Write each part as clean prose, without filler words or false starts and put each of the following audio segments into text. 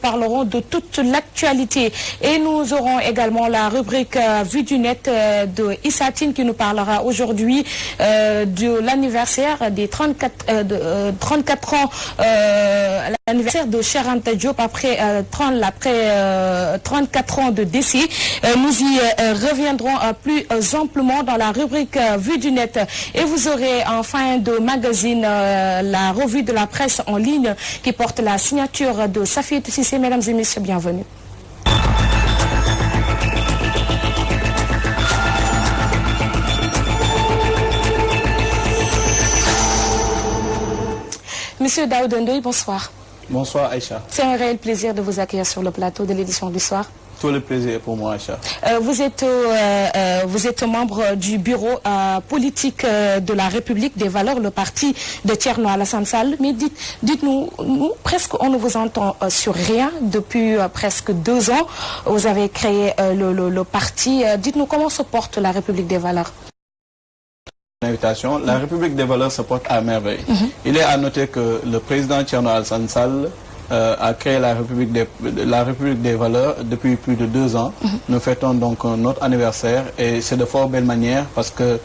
parlerons de toute l'actualité. Et nous aurons également la rubrique Vue du net de Issa Tine qui nous parlera aujourd'hui de l'anniversaire des 34 ans, l'anniversaire de Cheikh Anta Diop après 34 ans de décès. Nous y reviendrons plus amplement dans la rubrique Vue du net. Et vous aurez en fin de magazine la revue de la presse en ligne qui porte la signature de Safi Cissé. Mesdames et messieurs, bienvenue. Monsieur Daouda Ndoye, bonsoir. Bonsoir Aïcha. C'est un réel plaisir de vous accueillir sur le plateau de l'édition du soir. Tout le plaisir pour moi, Aïcha. Vous êtes membre du bureau politique de la République des valeurs, le parti de Thierno Alassane Sall. Mais dites-nous, presque on ne vous entend sur rien depuis presque 2 ans. Vous avez créé le parti. Dites-nous comment se porte la République des valeurs. Invitation. La République des valeurs se porte à merveille. Il est à noter que le président Thierno Alassane Sall a créé la République des valeurs depuis plus de 2 ans. Nous fêtons donc notre anniversaire et c'est de fort belle manière parce que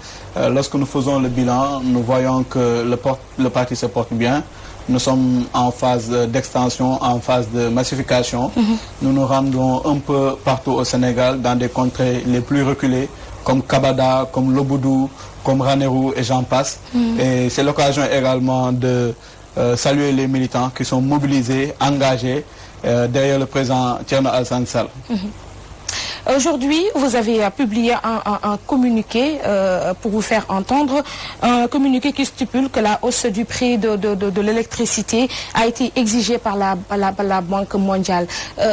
lorsque nous faisons le bilan, nous voyons que le parti se porte bien. Nous sommes en phase d'extension, en phase de massification. Nous nous rendons un peu partout au Sénégal, dans des contrées les plus reculées, comme Kabada, comme Lobodou, comme Ranérou et j'en passe. Et c'est l'occasion également de saluer les militants qui sont mobilisés, engagés derrière le président Thierno Alassane Sall. Aujourd'hui, vous avez publié un communiqué pour vous faire entendre, un communiqué qui stipule que la hausse du prix de l'électricité a été exigée par la Banque mondiale.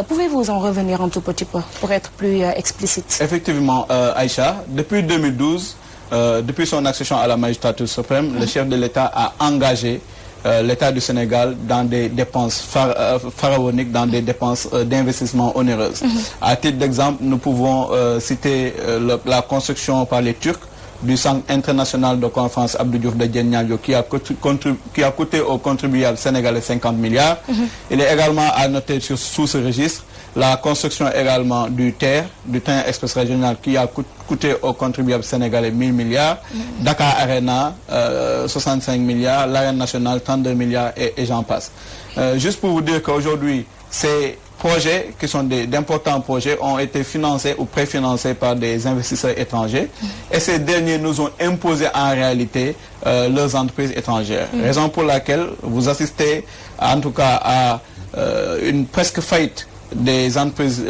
Pouvez-vous en revenir un tout petit peu pour être plus explicite? Effectivement, Aïcha, depuis 2012, depuis son accession à la magistrature suprême, le chef de l'État a engagé l'État du Sénégal dans des dépenses pharaoniques, dans des dépenses d'investissement onéreuses. À titre d'exemple, nous pouvons citer la construction par les Turcs du Centre international de conférence Abdou Diouf de Diamniadio qui a coûté aux contribuables sénégalais 50 milliards. Il est également à noter sous ce registre la construction également du TER, du train express régional qui a coûté aux contribuables sénégalais 1000 milliards, Dakar Arena 65 milliards, l'Arène nationale 32 milliards et j'en passe. Juste pour vous dire qu'aujourd'hui, ces projets qui sont d'importants projets ont été financés ou préfinancés par des investisseurs étrangers et ces derniers nous ont imposé en réalité leurs entreprises étrangères. Raison pour laquelle vous assistez en tout cas à une presque faillite des entreprises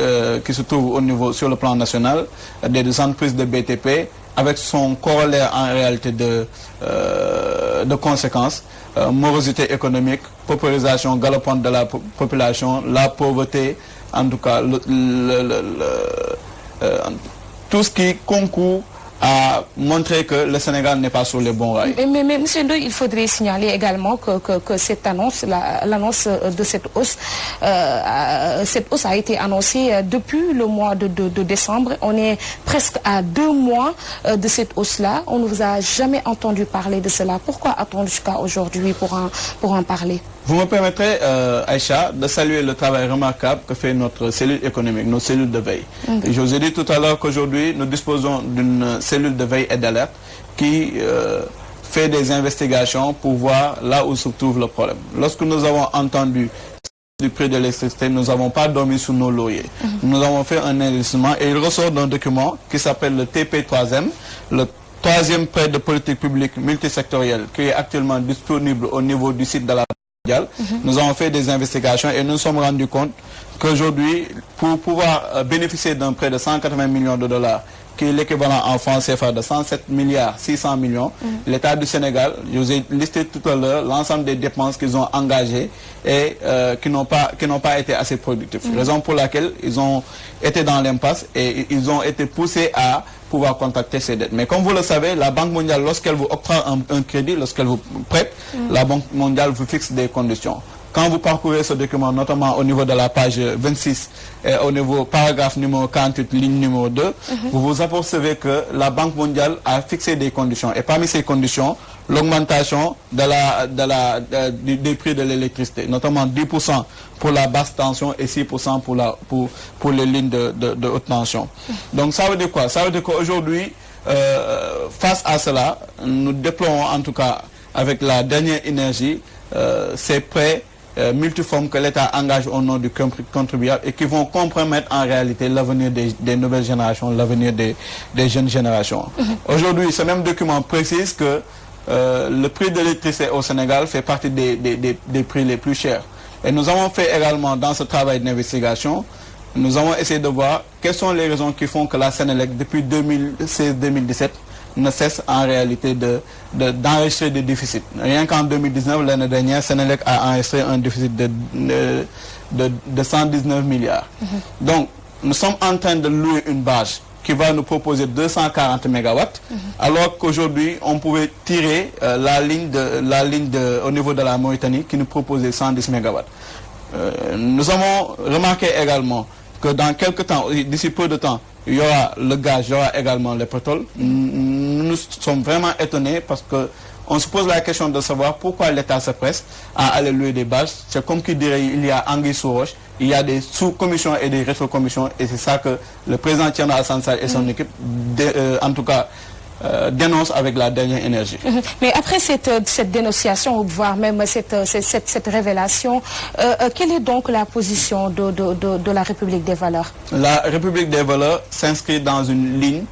qui se trouvent sur le plan national, des entreprises de BTP, avec son corollaire en réalité de conséquences, morosité économique, paupérisation galopante de la population, la pauvreté, en tout cas tout ce qui concourt à montrer que le Sénégal n'est pas sur les bons rails. Mais monsieur Ndoye, il faudrait signaler également que cette annonce, l'annonce de cette hausse a été annoncée depuis le mois de décembre. On est presque à 2 mois de cette hausse-là. On ne vous a jamais entendu parler de cela. Pourquoi attendre jusqu'à aujourd'hui pour en parler? Vous me permettrez, Aïcha, de saluer le travail remarquable que fait notre cellule économique, nos cellules de veille. Je vous ai dit tout à l'heure qu'aujourd'hui, nous disposons d'une cellule de veille et d'alerte qui fait des investigations pour voir là où se trouve le problème. Lorsque nous avons entendu du prix de l'électricité, nous n'avons pas dormi sous nos lauriers. Nous avons fait un investissement et il ressort d'un document qui s'appelle le TP3M, le 3e prêt de politique publique multisectorielle qui est actuellement disponible au niveau du site de la Nous avons fait des investigations et nous nous sommes rendus compte qu'aujourd'hui, pour pouvoir bénéficier d'un prêt de 180 millions de dollars, qui est l'équivalent en francs CFA de 107 milliards 600 millions, l'État du Sénégal, je vous ai listé tout à l'heure l'ensemble des dépenses qu'ils ont engagées et qui n'ont pas été assez productifs. Raison pour laquelle ils ont été dans l'impasse et ils ont été poussés à pouvoir contacter ces dettes. Mais comme vous le savez, la Banque mondiale, lorsqu'elle vous octroie un crédit, lorsqu'elle vous prête, la Banque mondiale vous fixe des conditions. Quand vous parcourez ce document, notamment au niveau de la page 26, et au niveau paragraphe numéro 48, ligne numéro 2, vous vous apercevez que la Banque mondiale a fixé des conditions. Et parmi ces conditions, l'augmentation des prix de l'électricité, notamment 10% pour la basse tension et 6% pour les lignes de haute tension. Donc ça veut dire quoi? Ça veut dire qu'aujourd'hui, face à cela, nous déployons en tout cas avec la dernière énergie ces prêts multiformes que l'État engage au nom du contribuable et qui vont compromettre en réalité l'avenir des nouvelles générations, l'avenir des jeunes générations. Aujourd'hui, ce même document précise que le prix de l'électricité au Sénégal fait partie des prix les plus chers. Et nous avons fait également dans ce travail d'investigation, nous avons essayé de voir quelles sont les raisons qui font que la Sénélec, depuis 2016-2017, ne cesse en réalité d'enregistrer des déficits. Rien qu'en 2019, l'année dernière, Sénélec a enregistré un déficit de 119 milliards. Donc, nous sommes en train de louer une bâche qui va nous proposer 240 mégawatts, alors qu'aujourd'hui, on pouvait tirer la ligne au niveau de la Mauritanie qui nous proposait 110 mégawatts. Nous avons remarqué également que dans quelques temps, d'ici peu de temps, il y aura le gaz, il y aura également le pétrole. Nous sommes vraiment étonnés parce que on se pose la question de savoir pourquoi l'État se presse à aller louer des bases. C'est comme qui dirait il y a anguille sous roche, il y a des sous-commissions et des rétro-commissions et c'est ça que le président Thierno Alassane Sall et son équipe, en tout cas, dénonce avec la dernière énergie. Mais après cette dénonciation, voire même cette révélation, quelle est donc la position de la République des valeurs? La République des valeurs s'inscrit dans une ligne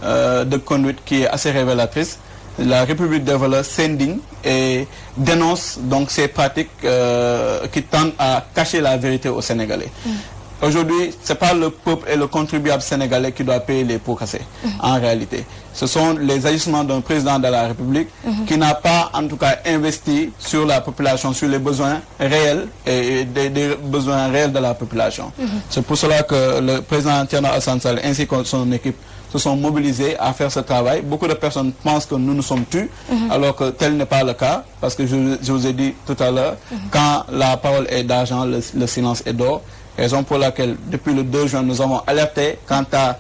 de conduite qui est assez révélatrice. La République des valeurs s'indigne et dénonce donc ces pratiques qui tendent à cacher la vérité aux Sénégalais. Aujourd'hui, ce n'est pas le peuple et le contribuable sénégalais qui doit payer les pots cassés, en réalité. Ce sont les agissements d'un président de la République qui n'a pas, en tout cas, investi sur la population, sur les besoins réels et des besoins réels de la population. C'est pour cela que le président Thierno Alassane Sall ainsi que son équipe se sont mobilisés à faire ce travail. Beaucoup de personnes pensent que nous nous sommes tus, alors que tel n'est pas le cas, parce que je vous ai dit tout à l'heure, quand la parole est d'argent, le silence est d'or. Raison pour laquelle, depuis le 2 juin, nous avons alerté quant à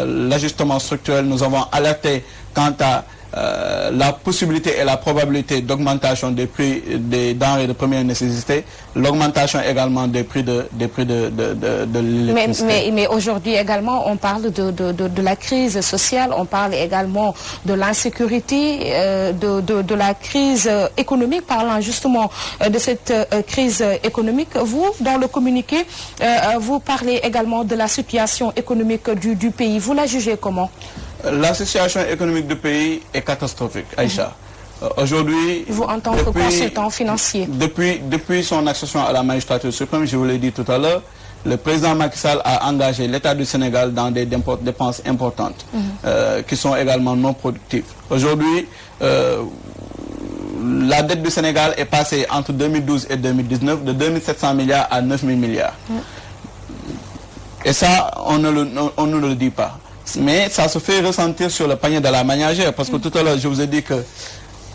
l'ajustement structurel, nous avons alerté quant à la possibilité et la probabilité d'augmentation des prix des denrées de première nécessité, l'augmentation également des prix de l'électricité. Mais aujourd'hui également, on parle de la crise sociale, on parle également de l'insécurité, de la crise économique. Parlant justement de cette crise économique, vous, dans le communiqué, vous parlez également de la situation économique du pays. Vous la jugez comment? La situation économique du pays est catastrophique, Aïcha. Aujourd'hui, vous en tant que consultant financier, depuis son accession à la magistrature suprême, je vous l'ai dit tout à l'heure, le président Macky Sall a engagé l'État du Sénégal dans des dépenses importantes qui sont également non productives. Aujourd'hui, la dette du Sénégal est passée entre 2012 et 2019 de 2700 milliards à 9000 milliards. Et ça, on ne le dit pas. Mais ça se fait ressentir sur le panier de la ménagère parce que tout à l'heure je vous ai dit que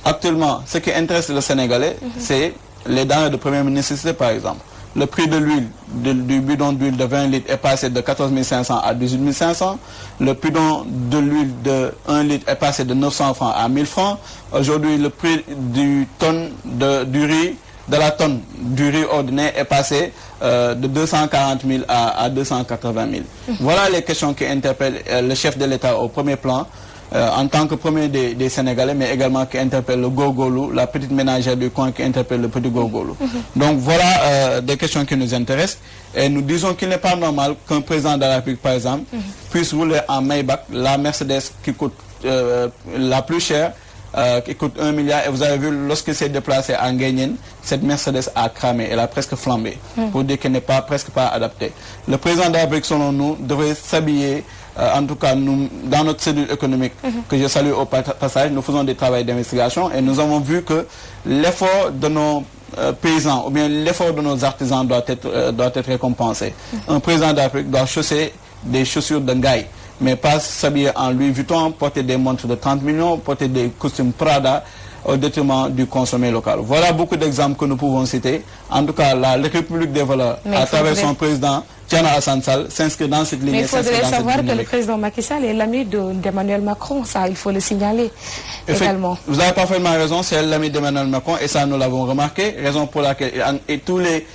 actuellement ce qui intéresse le Sénégalais c'est les denrées de première nécessité par exemple. Le prix de l'huile, du bidon d'huile de 20 litres est passé de 14 500 à 18 500. Le bidon de l'huile de 1 litre est passé de 900 francs à 1000 francs. Aujourd'hui le prix du tonne du riz, de la tonne du riz ordinaire est passé de 240 000 à 280 000. Voilà les questions qui interpellent le chef de l'État au premier plan, en tant que premier des Sénégalais, mais également qui interpelle le Gogolou, la petite ménagère du coin qui interpelle le petit Gogolou. Donc voilà des questions qui nous intéressent. Et nous disons qu'il n'est pas normal qu'un président de la République, par exemple, puisse rouler en Maybach, la Mercedes qui coûte la plus chère, qui coûte 1 milliard, et vous avez vu, lorsqu'il s'est déplacé en Guinéenne, cette Mercedes a cramé, elle a presque flambé, pour dire qu'elle n'est presque pas adaptée. Le président de la République, selon nous, devrait s'habiller, en tout cas, nous, dans notre cellule économique, que je salue au passage, nous faisons des travaux d'investigation, et nous avons vu que l'effort de nos paysans, ou bien l'effort de nos artisans doit être récompensé. Un président de la République doit chausser des chaussures de ngaï, mais pas s'habiller en Louis Vuitton, porter des montres de 30 millions, porter des costumes Prada au détriment du consommé local. Voilà beaucoup d'exemples que nous pouvons citer. En tout cas, la République des valeurs, à travers son président, Thierno Alassane Sall, s'inscrit dans cette ligne. Mais il faudrait savoir que le président Macky Sall est l'ami d'Emmanuel Macron, ça il faut le signaler également. Vous avez parfaitement raison, c'est l'ami d'Emmanuel Macron et ça nous l'avons remarqué, raison pour laquelle et tous les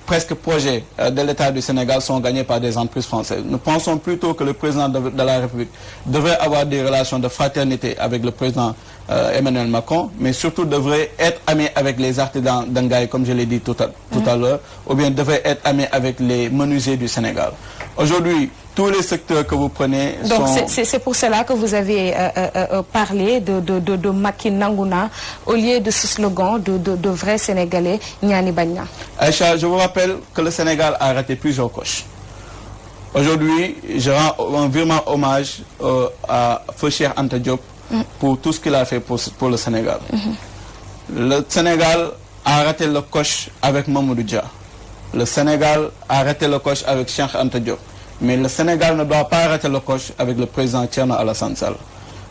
presque projets de l'État du Sénégal sont gagnés par des entreprises françaises. Nous pensons plutôt que le président de la République devrait avoir des relations de fraternité avec le président Emmanuel Macron, mais surtout devrait être ami avec les artisans d'Angaï, comme je l'ai dit tout à l'heure, ou bien devrait être ami avec les menuisiers du Sénégal. Aujourd'hui, tous les secteurs que vous prenez donc sont... c'est pour cela que vous avez parlé de Macky Nangouna au lieu de ce slogan de vrais Sénégalais Ñani Bagna. Aïcha, je vous rappelle que le Sénégal a raté plusieurs coches. Aujourd'hui, je rends un virement hommage à Feu Cheikh Anta Diop pour tout ce qu'il a fait pour le Sénégal. Le Sénégal a raté le coche avec Mamadou Dia. Le Sénégal a raté le coche avec Cheikh Anta Diop. Mais le Sénégal ne doit pas rater le coche avec le président Thierno Alassane Sall.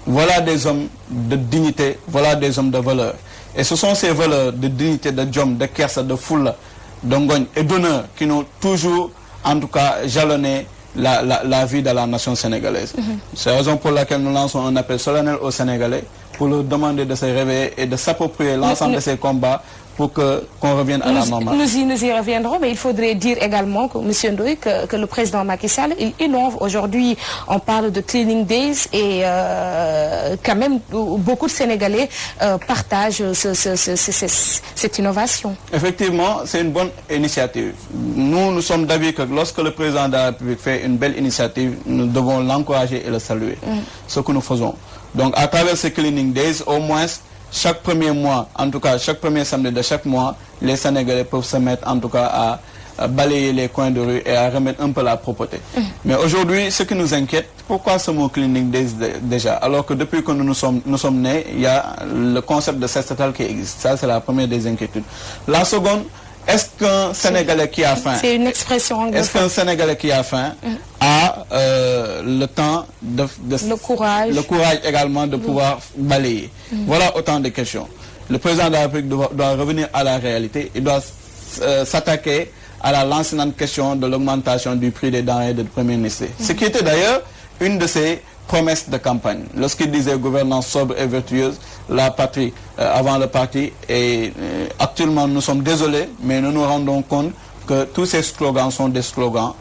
Voilà des hommes de dignité, voilà des hommes de valeur. Et ce sont ces valeurs de dignité, de jom, de kersa, de foule, d'ongogne et d'honneur qui nous toujours, en tout cas, jalonné la vie de la nation sénégalaise. C'est la raison pour laquelle nous lançons un appel solennel aux Sénégalais pour leur demander de se réveiller et de s'approprier l'ensemble de ces combats pour qu'on revienne à la normale. Nous y reviendrons, mais il faudrait dire également, M. Ndoye, que le président Macky Sall, il innove. Aujourd'hui, on parle de Cleaning Days et quand même, beaucoup de Sénégalais partagent cette innovation. Effectivement, c'est une bonne initiative. Nous sommes d'avis que lorsque le président de la République fait une belle initiative, nous devons l'encourager et le saluer. Ce que nous faisons. Donc, à travers ces Cleaning Days, au moins, chaque premier mois, en tout cas chaque premier samedi de chaque mois, les Sénégalais peuvent se mettre en tout cas à balayer les coins de rue et à remettre un peu la propreté. Mais aujourd'hui, ce qui nous inquiète, pourquoi ce mot Cleaning Days déjà? Alors que depuis que nous sommes nés, il y a le concept de Set-Setal qui existe. Ça, c'est la première des inquiétudes. La seconde, est-ce qu'un Sénégalais qui a faim... C'est une expression anglophone. Est-ce qu'un Sénégalais qui a faim a le temps le courage également de pouvoir balayer? Voilà autant de questions. Le président de la République doit revenir à la réalité. Il doit s'attaquer à la lancinante question de l'augmentation du prix des denrées de première nécessité. Ce qui était d'ailleurs une de ses promesses de campagne. Lorsqu'il disait gouvernance sobre et vertueuse, la patrie avant le parti. Et actuellement, nous sommes désolés, mais nous nous rendons compte que tous ces slogans sont des slogans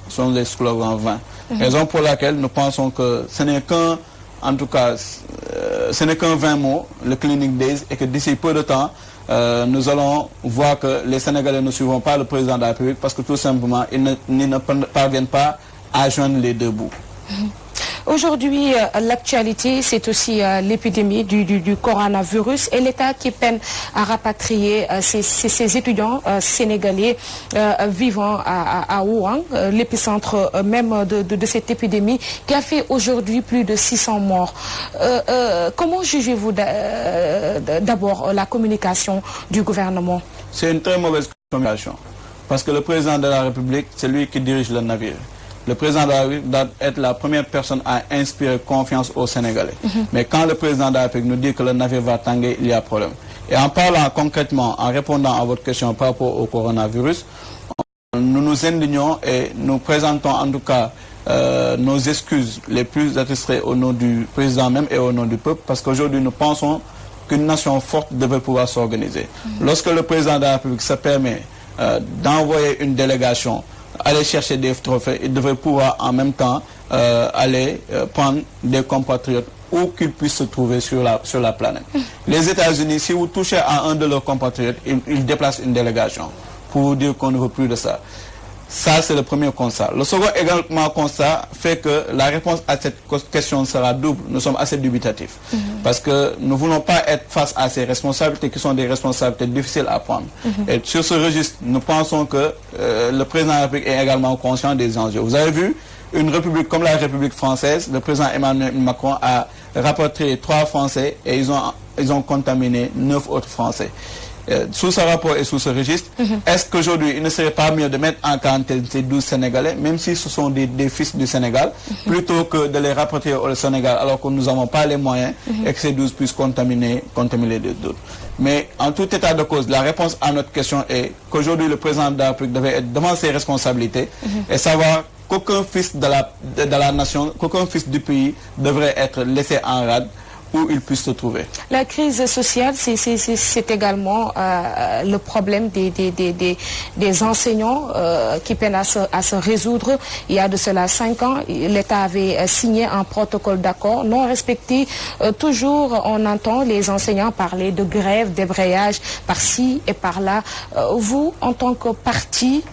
vains. Raison pour laquelle nous pensons que ce n'est qu'un, en tout cas, ce n'est qu'un 20 mots, le Cleaning Days, et que d'ici peu de temps, nous allons voir que les Sénégalais ne suivront pas le président de la République parce que tout simplement, ils ne parviennent pas à joindre les deux bouts. Aujourd'hui, l'actualité, c'est aussi l'épidémie du coronavirus et l'État qui peine à rapatrier ces étudiants sénégalais vivant à Wuhan, l'épicentre même de cette épidémie qui a fait aujourd'hui plus de 600 morts. Comment jugez-vous d'abord la communication du gouvernement? C'est une très mauvaise communication parce que le président de la République, c'est lui qui dirige le navire. Le président de la République doit être la première personne à inspirer confiance aux Sénégalais. Mais quand le président de la République nous dit que le navire va tanguer, il y a problème. Et en parlant concrètement, en répondant à votre question par rapport au coronavirus, nous nous indignons et nous présentons en tout cas nos excuses les plus attitrées au nom du président même et au nom du peuple, parce qu'aujourd'hui nous pensons qu'une nation forte devait pouvoir s'organiser. Lorsque le président de la République se permet d'envoyer une délégation aller chercher des trophées, il devrait pouvoir en même temps aller prendre des compatriotes où qu'ils puissent se trouver sur la planète. Les États-Unis, si vous touchez à un de leurs compatriotes, ils déplacent une délégation pour vous dire qu'on ne veut plus de ça. Ça, c'est le premier constat. Le second également constat fait que la réponse à cette question sera double. Nous sommes assez dubitatifs. Parce que nous ne voulons pas être face à ces responsabilités qui sont des responsabilités difficiles à prendre. Et sur ce registre, nous pensons que le président de la République est également conscient des enjeux. Vous avez vu, une république comme la République française, le président Emmanuel Macron a rapporté 3 Français et ils ont contaminé 9 autres Français. Sous ce rapport et sous ce registre, est-ce qu'aujourd'hui, il ne serait pas mieux de mettre en quarantaine ces 12 Sénégalais, même si ce sont des fils du Sénégal, plutôt que de les rapporter au Sénégal alors que nous n'avons pas les moyens et que ces 12 puissent contaminer d'autres. Mais en tout état de cause, la réponse à notre question est qu'aujourd'hui, le président de la République devait être devant ses responsabilités et savoir qu'aucun fils de la nation, qu'aucun fils du pays devrait être laissé en rade où ils puissent se trouver. La crise sociale, c'est également le problème des enseignants qui peinent à se résoudre. Il y a de cela 5 ans, l'État avait signé un protocole d'accord non respecté. Toujours, on entend les enseignants parler de grève, débrayage par-ci et par-là. Vous, en tant que parti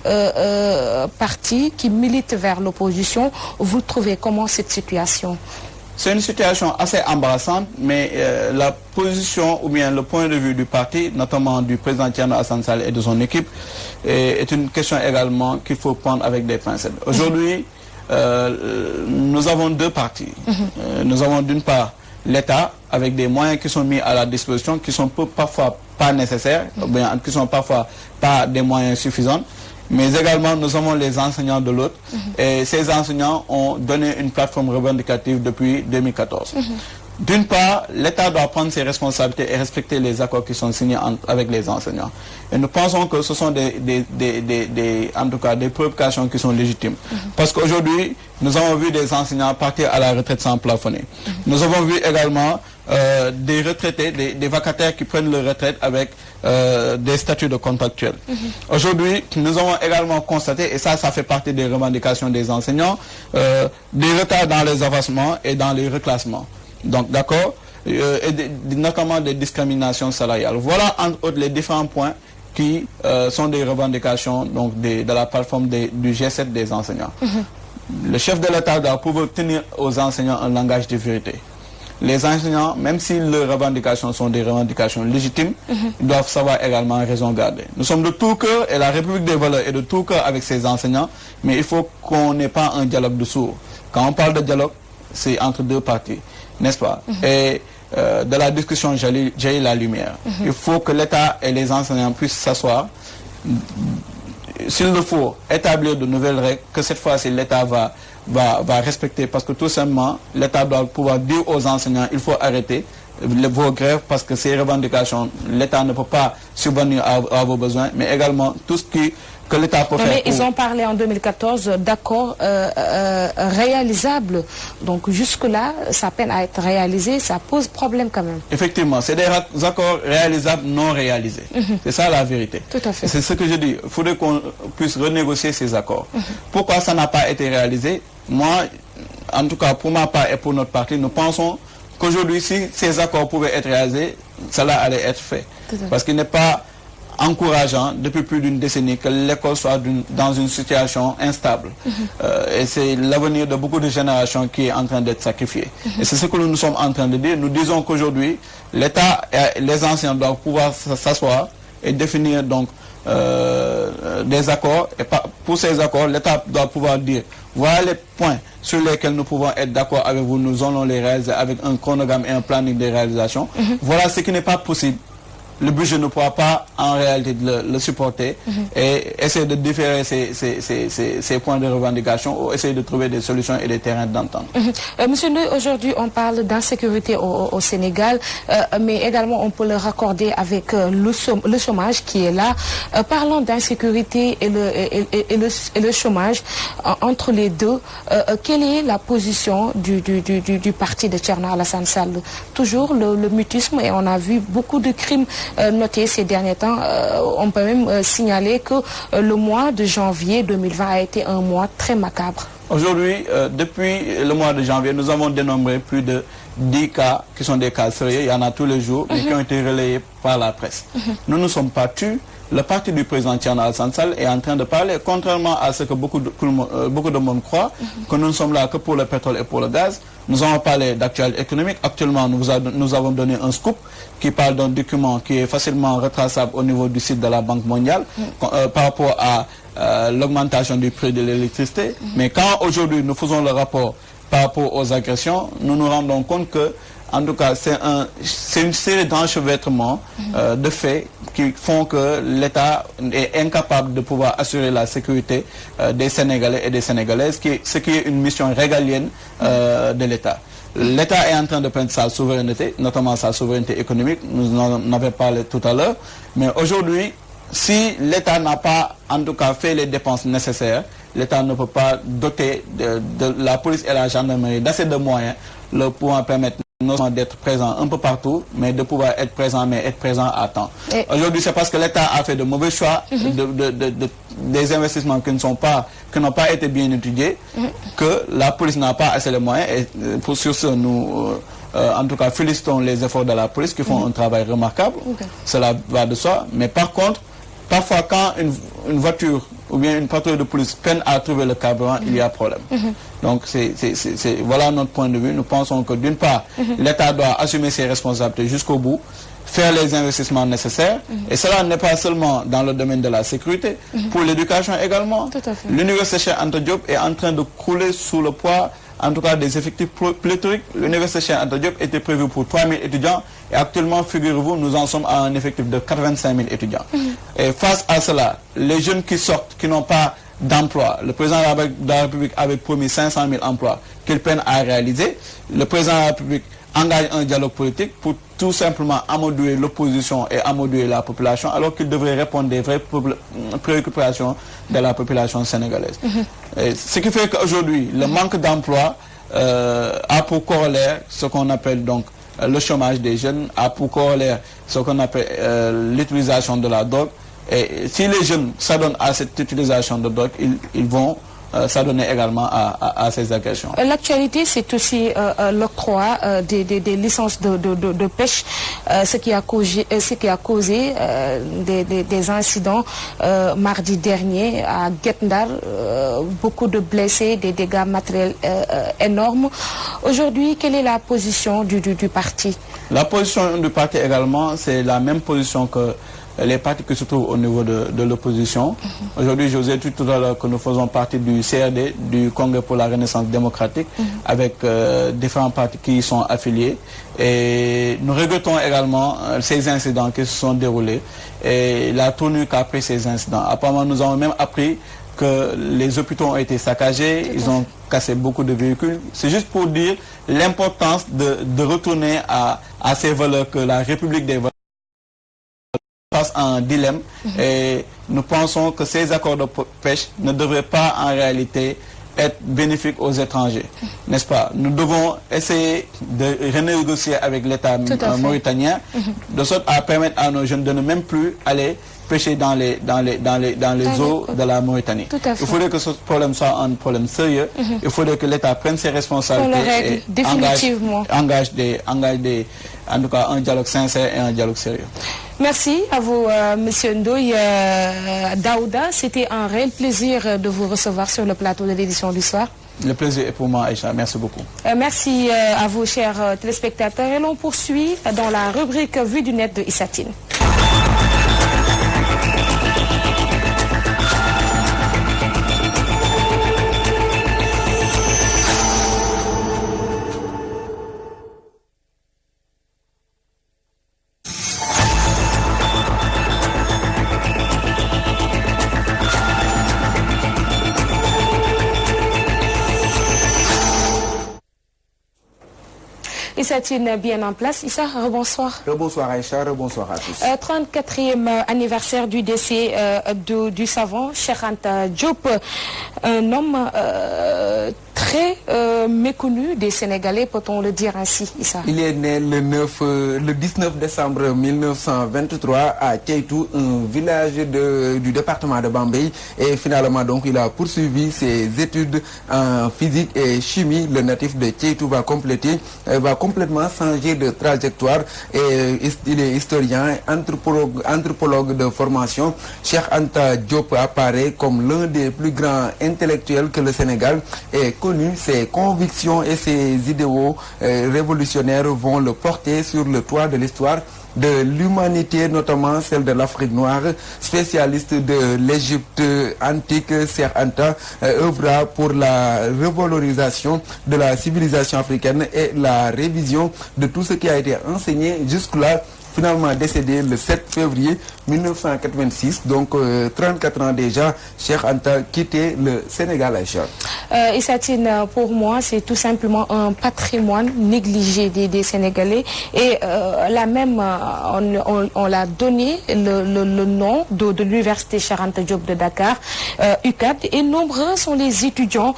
qui milite vers l'opposition, vous trouvez comment cette situation? C'est une situation assez embarrassante, mais la position ou bien le point de vue du parti, notamment du président Thierno Alassane Sall et de son équipe, est une question également qu'il faut prendre avec des pincettes. Aujourd'hui, nous avons 2 partis. Nous avons d'une part l'État avec des moyens qui sont mis à la disposition, qui sont parfois pas nécessaires, ou bien qui sont parfois pas des moyens suffisants. Mais également, nous avons les enseignants de l'autre. Et ces enseignants ont donné une plateforme revendicative depuis 2014. D'une part, l'État doit prendre ses responsabilités et respecter les accords qui sont signés avec les enseignants. Et nous pensons que ce sont en tout cas des préoccupations qui sont légitimes. Parce qu'aujourd'hui, nous avons vu des enseignants partir à la retraite sans plafonner. Nous avons vu également des retraités, des vacataires qui prennent leur retraite avec des statuts de contractuels. Aujourd'hui, nous avons également constaté, et ça fait partie des revendications des enseignants, des retards dans les avancements et dans les reclassements. Donc, d'accord, et notamment des discriminations salariales. Voilà, entre autres, les différents points qui sont des revendications donc, de la plateforme du G7 des enseignants. Le chef de l'État doit pouvoir tenir aux enseignants un langage de vérité. Les enseignants, même si leurs revendications sont des revendications légitimes, ils doivent savoir également raison garder. Nous sommes de tout cœur, et la République des valeurs est de tout cœur avec ses enseignants, mais il faut qu'on n'ait pas un dialogue de sourds. Quand on parle de dialogue, c'est entre 2 parties, n'est-ce pas? Et de la discussion, j'ai la lumière. Il faut que l'État et les enseignants puissent s'asseoir, s'il le faut, établir de nouvelles règles, que cette fois-ci l'État va respecter, parce que tout simplement, l'État doit pouvoir dire aux enseignants, il faut arrêter vos grèves, parce que ces revendications, l'État ne peut pas subvenir à vos besoins, mais également tout ce que l'État peut faire. Mais ils ont parlé en 2014 d'accords réalisables. Donc jusque-là, ça peine à être réalisé, ça pose problème quand même. Effectivement, c'est des accords réalisables non réalisés. C'est ça la vérité. Tout à fait. C'est ce que je dis. Il faudrait qu'on puisse renégocier ces accords. Pourquoi ça n'a pas été réalisé? Moi, en tout cas pour ma part et pour notre parti, nous pensons qu'aujourd'hui, si ces accords pouvaient être réalisés, cela allait être fait. Parce qu'il n'est pas encourageant depuis plus d'une décennie que l'école soit dans une situation instable. Et c'est l'avenir de beaucoup de générations qui est en train d'être sacrifié. Et c'est ce que nous sommes en train de dire. Nous disons qu'aujourd'hui, l'État et les enseignants doivent pouvoir s'asseoir et définir donc des accords. Et pour ces accords, l'État doit pouvoir dire, voilà les points sur lesquels nous pouvons être d'accord avec vous, nous allons les réaliser avec un chronogramme et un planning de réalisation. Voilà ce qui n'est pas possible. Le budget ne pourra pas en réalité le supporter et essayer de différer ces points de revendication ou essayer de trouver des solutions et des terrains d'entente. Monsieur Ndoye, aujourd'hui on parle d'insécurité au Sénégal, mais également on peut le raccorder avec le chômage qui est là. Parlons d'insécurité et le chômage, entre les deux, quelle est la position du parti de Thierno Alassane Sall? Toujours le mutisme, et on a vu beaucoup de crimes noté ces derniers temps. On peut même signaler que le mois de janvier 2020 a été un mois très macabre. Aujourd'hui, depuis le mois de janvier, nous avons dénombré plus de 10 cas qui sont des cas sérieux. Il y en a tous les jours, mais qui ont été relayés par la presse. Nous ne sommes pas tus. Le parti du président Thierno Alassane Sall est en train de parler, contrairement à ce que beaucoup de monde croient, que nous ne sommes là que pour le pétrole et pour le gaz. Nous avons parlé d'actualité économique. Actuellement, nous avons donné un scoop qui parle d'un document qui est facilement retraçable au niveau du site de la Banque mondiale par rapport à l'augmentation du prix de l'électricité. Mais quand aujourd'hui nous faisons le rapport par rapport aux agressions, nous nous rendons compte que, en tout cas, c'est une série d'enchevêtrements de faits qui font que l'État est incapable de pouvoir assurer la sécurité des Sénégalais et des Sénégalaises, ce qui est une mission régalienne de l'État. L'État est en train de prendre sa souveraineté, notamment sa souveraineté économique, nous en avons parlé tout à l'heure, mais aujourd'hui, si l'État n'a pas, en tout cas, fait les dépenses nécessaires, l'État ne peut pas doter de la police et la gendarmerie d'assez de moyens pour permettre d'être présent un peu partout, mais de pouvoir être présent, mais être présent à temps. Aujourd'hui, c'est parce que l'État a fait de mauvais choix, des investissements qui n'ont pas été bien étudiés, que la police n'a pas assez de moyens. Et sur ce, nous, en tout cas, félicitons les efforts de la police qui font un travail remarquable. Cela va de soi. Mais par contre, parfois, quand une voiture ou bien une patrouille de police peine à trouver le carburant, il y a problème. Donc, voilà notre point de vue. Nous pensons que d'une part, l'État doit assumer ses responsabilités jusqu'au bout, faire les investissements nécessaires. Et cela n'est pas seulement dans le domaine de la sécurité, pour l'éducation également. L'université Cheikh Anta Diop est en train de crouler sous le poids, en tout cas des effectifs pléthoriques. L'université Cheikh Anta Diop était prévue pour 3000 étudiants et actuellement, figurez-vous, nous en sommes à un effectif de 85 000 étudiants. Et face à cela, les jeunes qui sortent, qui n'ont pas d'emploi, le président de la République avait promis 500 000 emplois qu'il peine à réaliser. Le président de la République engage un dialogue politique pour tout simplement amadouer l'opposition et amadouer la population, alors qu'il devrait répondre des vraies préoccupations de la population sénégalaise. Et ce qui fait qu'aujourd'hui, le manque d'emploi a pour corollaire ce qu'on appelle donc le chômage des jeunes, a pour corollaire ce qu'on appelle l'utilisation de la drogue. Et si les jeunes s'adonnent à cette utilisation de drogue, ils vont s'adonner également à ces agressions. L'actualité, c'est aussi l'octroi des licences de pêche, ce qui a causé des incidents mardi dernier à Guet Ndar, beaucoup de blessés, des dégâts matériels énormes. Aujourd'hui, quelle est la position du parti? La position du parti également, c'est la même position que les partis qui se trouvent au niveau de l'opposition. Aujourd'hui, je vous ai dit tout à l'heure que nous faisons partie du CRD, du Congrès pour la Renaissance démocratique, avec différents partis qui y sont affiliés. Et nous regrettons également ces incidents qui se sont déroulés et la tournure qu'a pris ces incidents. Apparemment, nous avons même appris que les hôpitaux ont été saccagés, ils ont cassé beaucoup de véhicules. C'est juste pour dire l'importance de retourner à ces valeurs que la République des valeurs face à un dilemme et nous pensons que ces accords de pêche ne devraient pas en réalité être bénéfiques aux étrangers, n'est-ce pas? Nous devons essayer de renégocier avec l'État mauritanien de sorte à permettre à nos jeunes de ne même plus aller pêcher dans les eaux de la Mauritanie. Il faudrait que ce problème soit un problème sérieux. Il faudrait que l'État prenne ses responsabilités et engage en tout cas un dialogue sincère et un dialogue sérieux. Merci à vous, Monsieur Ndoye Daouda. C'était un réel plaisir de vous recevoir sur le plateau de l'édition du soir. Le plaisir est pour moi, Aïcha. Merci beaucoup. Merci à vous, chers téléspectateurs. Et l'on poursuit dans la rubrique Vue du net de Issa Tine. Issa Tine bien en place. Issa, rebonsoir. Rebonsoir Aïcha, rebonsoir à tous. 34e anniversaire du décès du savant Cheikh Anta Diop, un homme très méconnu des Sénégalais, peut-on le dire ainsi, Issa? Il est né le 19 décembre 1923 à Kéitou, un village du département de Bambey, et finalement donc il a poursuivi ses études en physique et chimie. Le natif de Kéitou va complètement changer de trajectoire et il est historien, anthropologue de formation. Cheikh Anta Diop apparaît comme l'un des plus grands intellectuels que le Sénégal ait connu. Ses convictions et ses idéaux révolutionnaires vont le porter sur le toit de l'histoire de l'humanité, notamment celle de l'Afrique noire. Spécialiste de l'Égypte antique, Cheikh Anta œuvra pour la revalorisation de la civilisation africaine et la révision de tout ce qui a été enseigné jusque-là. Finalement décédé le 7 février 1986, donc 34 ans déjà, Cheikh Anta quittait le Sénégal, Aïcha. Issa Tine, pour moi, c'est tout simplement un patrimoine négligé des Sénégalais. Et là même, on l'a donné le nom de l'université Cheikh Anta Diop de Dakar, UCAD. Et nombreux sont les étudiants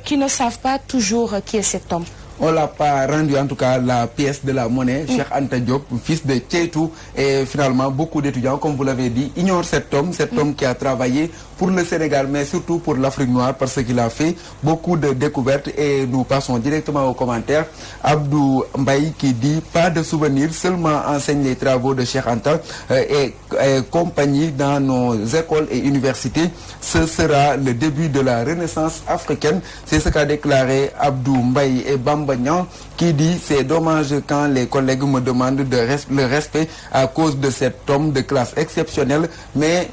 qui ne savent pas toujours qui est cet homme. on l'a pas rendu en tout cas la pièce de la monnaie. Cheikh Anta Diop, fils de Tcheitou, et finalement beaucoup d'étudiants, comme vous l'avez dit, ignorent cet homme qui a travaillé pour le Sénégal, mais surtout pour l'Afrique noire, parce qu'il a fait beaucoup de découvertes. Et nous passons directement aux commentaires. Abdou Mbaye qui dit « Pas de souvenirs, seulement enseigne les travaux de Cheikh Anta et compagnie dans nos écoles et universités. Ce sera le début de la renaissance africaine. » C'est ce qu'a déclaré Abdou Mbaye et Bambagnan, qui dit « C'est dommage quand les collègues me demandent le respect à cause de cet homme de classe exceptionnelle, mais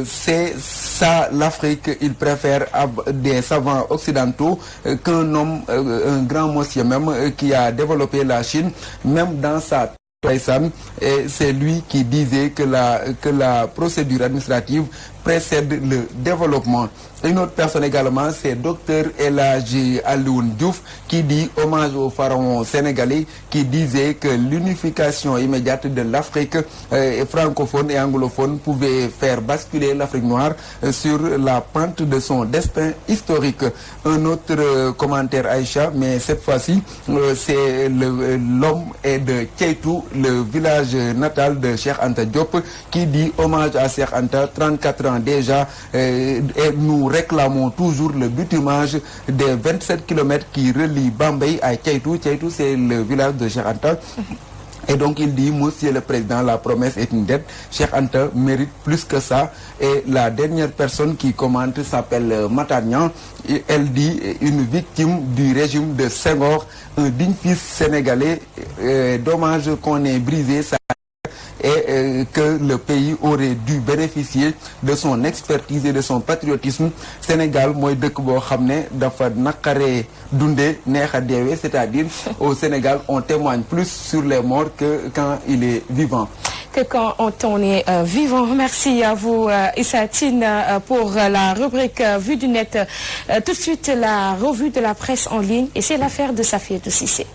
c'est ça l'Afrique, il préfère des savants occidentaux qu'un homme, un grand monsieur même, qui a développé la Chine, même dans sa et c'est lui qui disait que la procédure administrative précède le développement. Une autre personne également, c'est Dr Elhaji Alioune Diouf, qui dit hommage au pharaon sénégalais, qui disait que l'unification immédiate de l'Afrique francophone et anglophone pouvait faire basculer l'Afrique noire sur la pente de son destin historique. Un autre commentaire, Aïcha, mais cette fois-ci, c'est l'homme de Tcheitou, le village natal de Cheikh Anta Diop, qui dit hommage à Cheikh Anta, 34 ans déjà, et nous réclamons toujours le bitumage des 27 km qui relient Bambey à Tcheitou. Tcheitou, c'est le village de Cheikh Anta. Et donc il dit, Monsieur le Président, la promesse est une dette. Cheikh Anta mérite plus que ça. Et la dernière personne qui commente s'appelle Matagnan. Elle dit, une victime du régime de Senghor, un digne fils sénégalais. Dommage qu'on ait brisé sa et que le pays aurait dû bénéficier de son expertise et de son patriotisme. Sénégal mooy dëkk boo xam ne dafa naqaree dundee neex a deewee, c'est-à-dire au Sénégal on témoigne plus sur les morts que quand il est vivant. Que quand on est vivant. Merci à vous Issa Tine pour la rubrique Vue du Net. Tout de suite la revue de la presse en ligne et c'est l'affaire de Safiatou Cissé.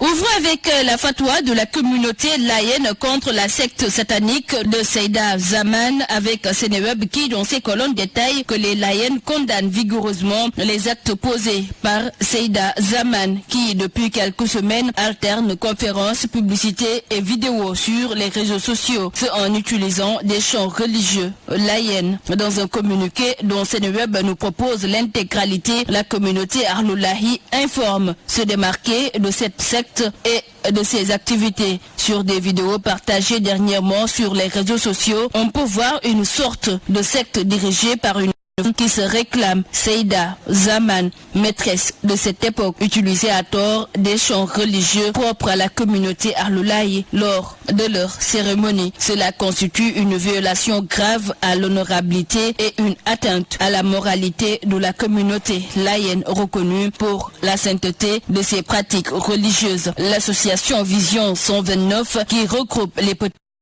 Ouvrons avec la fatwa de la communauté laïenne contre la secte satanique de Seyda Zaman avec Seneweb qui, dans ses colonnes, détaille que les laïennes condamnent vigoureusement les actes posés par Seyda Zaman qui, depuis quelques semaines, alterne conférences, publicités et vidéos sur les réseaux sociaux, ce en utilisant des chants religieux laïennes. Dans un communiqué dont Seneweb nous propose l'intégralité, la communauté Arloulahi informe se démarquer de cette secte et de ses activités. Sur des vidéos partagées dernièrement sur les réseaux sociaux, on peut voir une sorte de secte dirigée par une qui se réclame Seyda Zaman, maîtresse de cette époque, utilisait à tort des chants religieux propres à la communauté Arloulahi lors de leur cérémonie. Cela constitue une violation grave à l'honorabilité et une atteinte à la moralité de la communauté laïenne reconnue pour la sainteté de ses pratiques religieuses. L'association Vision 129 qui regroupe les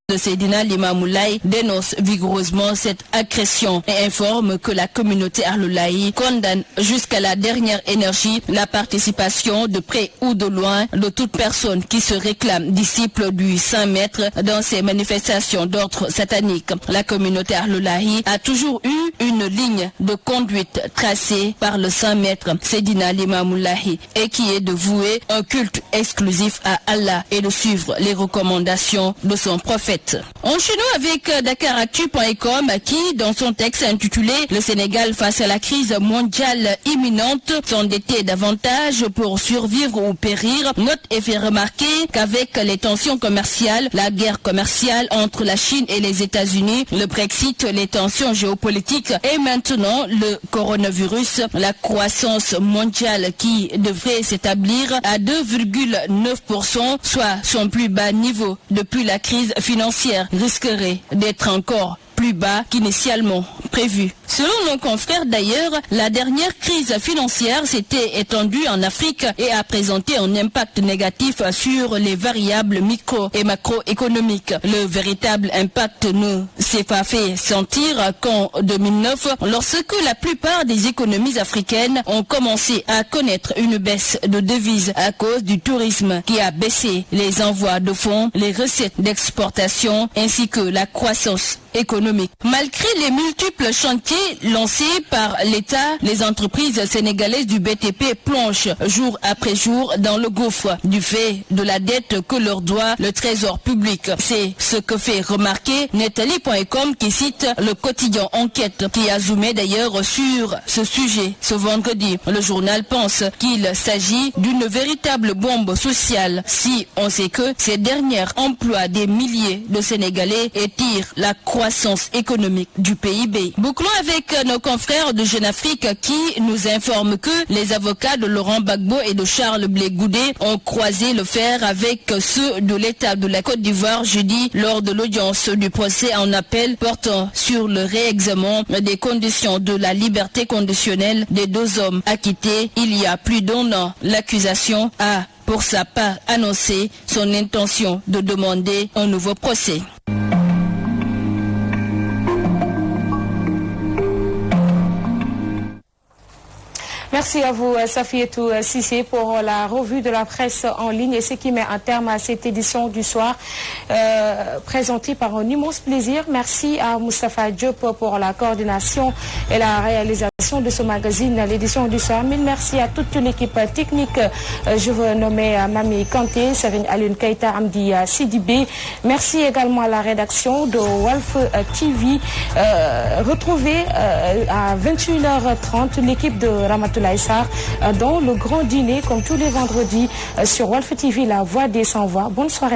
de Seydina Limamoulaye dénonce vigoureusement cette agression et informe que la communauté Arloulahi condamne jusqu'à la dernière énergie la participation de près ou de loin de toute personne qui se réclame disciple du Saint Maître dans ces manifestations d'ordre satanique. La communauté Arloulahi a toujours eu une ligne de conduite tracée par le Saint Maître Seydina Limamoulaye et qui est de vouer un culte exclusif à Allah et de suivre les recommandations de son prophète. Enchaînons avec Dakaractu.com qui, dans son texte intitulé « Le Sénégal face à la crise mondiale imminente, s'endetter davantage pour survivre ou périr », note et fait remarquer qu'avec les tensions commerciales, la guerre commerciale entre la Chine et les États-Unis, le Brexit, les tensions géopolitiques et maintenant le coronavirus, la croissance mondiale qui devrait s'établir à 2,9%, soit son plus bas niveau depuis la crise financière, risquerait d'être encore plus bas qu'initialement prévu. Selon nos confrères d'ailleurs, la dernière crise financière s'était étendue en Afrique et a présenté un impact négatif sur les variables micro et macroéconomiques. Le véritable impact ne s'est pas fait sentir qu'en 2009, lorsque la plupart des économies africaines ont commencé à connaître une baisse de devises à cause du tourisme qui a baissé les envois de fonds, les recettes d'exportation ainsi que la croissance économique. Malgré les multiples chantiers lancés par l'État, les entreprises sénégalaises du BTP plongent jour après jour dans le gouffre du fait de la dette que leur doit le trésor public. C'est ce que fait remarquer Netali.com qui cite le quotidien Enquête qui a zoomé d'ailleurs sur ce sujet ce vendredi. Le journal pense qu'il s'agit d'une véritable bombe sociale si on sait que ces dernières emploient des milliers de Sénégalais et tirent la croissance économique du PIB. Bouclons avec nos confrères de Jeune Afrique qui nous informent que les avocats de Laurent Gbagbo et de Charles Blé Goudé ont croisé le fer avec ceux de l'État de la Côte d'Ivoire jeudi lors de l'audience du procès en appel portant sur le réexamen des conditions de la liberté conditionnelle des deux hommes acquittés il y a plus d'un an. L'accusation a pour sa part annoncé son intention de demander un nouveau procès. Merci à vous, Safietou Cissé, pour la revue de la presse en ligne et ce qui met un terme à cette édition du soir présentée par un immense plaisir. Merci à Moustapha Diop pour la coordination et la réalisation de ce magazine, l'édition du soir. Mille merci à toute l'équipe technique. Je veux nommer Mami Kanté, Serine Alun Keita, Amdi Sidibé. Merci également à la rédaction de Walf TV. Retrouvez à 21h30 l'équipe de Ramatoulaye Sarr dans le grand dîner comme tous les vendredis sur Walf TV, la voix des sans voix. Bonne soirée.